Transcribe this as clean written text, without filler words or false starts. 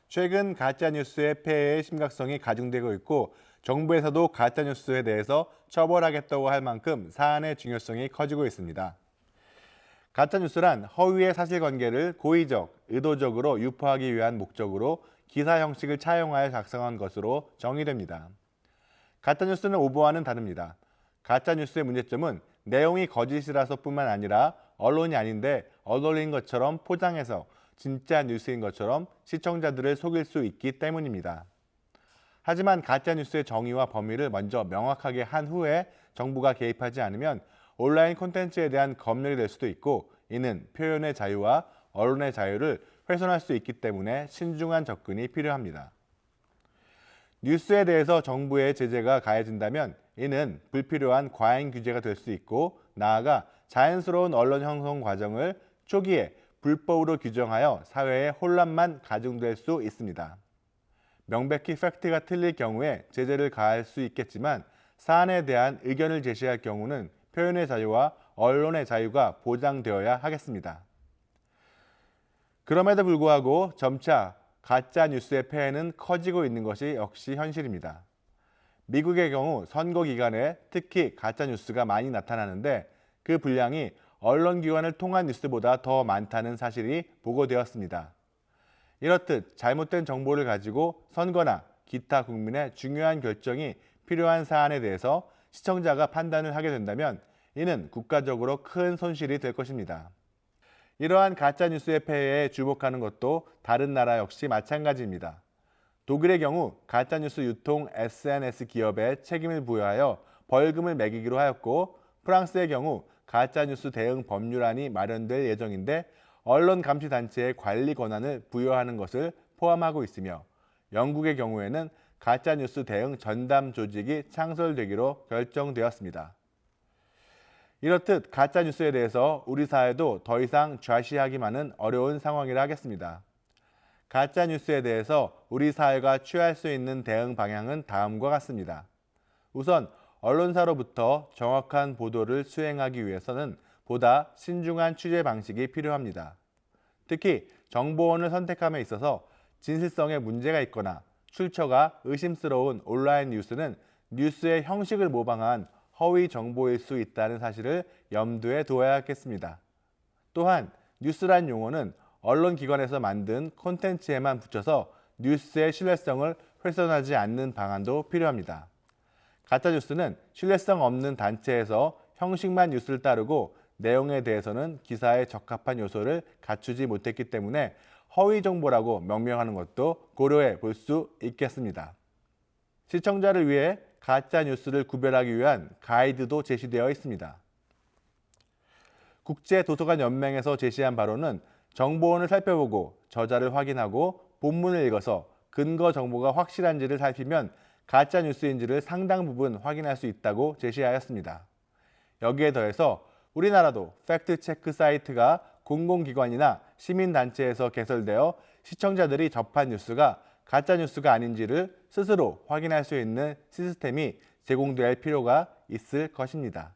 최근 가짜뉴스의 폐해의 심각성이 가중되고 있고 정부에서도 가짜뉴스에 대해서 처벌하겠다고 할 만큼 사안의 중요성이 커지고 있습니다. 가짜뉴스란 허위의 사실관계를 고의적, 의도적으로 유포하기 위한 목적으로 기사 형식을 차용하여 작성한 것으로 정의됩니다. 가짜뉴스는 오보와는 다릅니다. 가짜뉴스의 문제점은 내용이 거짓이라서 뿐만 아니라 언론이 아닌데 언론인 것처럼 포장해서 진짜 뉴스인 것처럼 시청자들을 속일 수 있기 때문입니다. 하지만 가짜뉴스의 정의와 범위를 먼저 명확하게 한 후에 정부가 개입하지 않으면 온라인 콘텐츠에 대한 검열이 될 수도 있고, 이는 표현의 자유와 언론의 자유를 훼손할 수 있기 때문에 신중한 접근이 필요합니다. 뉴스에 대해서 정부의 제재가 가해진다면 이는 불필요한 과잉 규제가 될 수 있고, 나아가 자연스러운 언론 형성 과정을 초기에 불법으로 규정하여 사회의 혼란만 가중될 수 있습니다. 명백히 팩트가 틀릴 경우에 제재를 가할 수 있겠지만 사안에 대한 의견을 제시할 경우는 표현의 자유와 언론의 자유가 보장되어야 하겠습니다. 그럼에도 불구하고 점차 가짜 뉴스의 폐해는 커지고 있는 것이 역시 현실입니다. 미국의 경우 선거 기간에 특히 가짜 뉴스가 많이 나타나는데 그 분량이 언론기관을 통한 뉴스보다 더 많다는 사실이 보고되었습니다. 이렇듯 잘못된 정보를 가지고 선거나 기타 국민의 중요한 결정이 필요한 사안에 대해서 시청자가 판단을 하게 된다면 이는 국가적으로 큰 손실이 될 것입니다. 이러한 가짜뉴스의 폐해에 주목하는 것도 다른 나라 역시 마찬가지입니다. 독일의 경우 가짜뉴스 유통 SNS 기업에 책임을 부여하여 벌금을 매기기로 하였고, 프랑스의 경우 가짜뉴스 대응 법률안이 마련될 예정인데 언론감시단체의 관리 권한을 부여하는 것을 포함하고 있으며, 영국의 경우에는 가짜뉴스 대응 전담 조직이 창설되기로 결정되었습니다. 이렇듯 가짜뉴스에 대해서 우리 사회도 더 이상 좌시하기만은 어려운 상황이라 하겠습니다. 가짜뉴스에 대해서 우리 사회가 취할 수 있는 대응 방향은 다음과 같습니다. 우선 언론사로부터 정확한 보도를 수행하기 위해서는 보다 신중한 취재 방식이 필요합니다. 특히 정보원을 선택함에 있어서 진실성에 문제가 있거나 출처가 의심스러운 온라인 뉴스는 뉴스의 형식을 모방한 허위 정보일 수 있다는 사실을 염두에 두어야겠습니다. 또한 뉴스란 용어는 언론기관에서 만든 콘텐츠에만 붙여서 뉴스의 신뢰성을 훼손하지 않는 방안도 필요합니다. 가짜뉴스는 신뢰성 없는 단체에서 형식만 뉴스를 따르고 내용에 대해서는 기사에 적합한 요소를 갖추지 못했기 때문에 허위 정보라고 명명하는 것도 고려해 볼 수 있겠습니다. 시청자를 위해 가짜 뉴스를 구별하기 위한 가이드도 제시되어 있습니다. 국제도서관연맹에서 제시한 바로는 정보원을 살펴보고 저자를 확인하고 본문을 읽어서 근거 정보가 확실한지를 살피면 가짜 뉴스인지를 상당 부분 확인할 수 있다고 제시하였습니다. 여기에 더해서 우리나라도 팩트체크 사이트가 공공기관이나 시민단체에서 개설되어 시청자들이 접한 뉴스가 가짜뉴스가 아닌지를 스스로 확인할 수 있는 시스템이 제공될 필요가 있을 것입니다.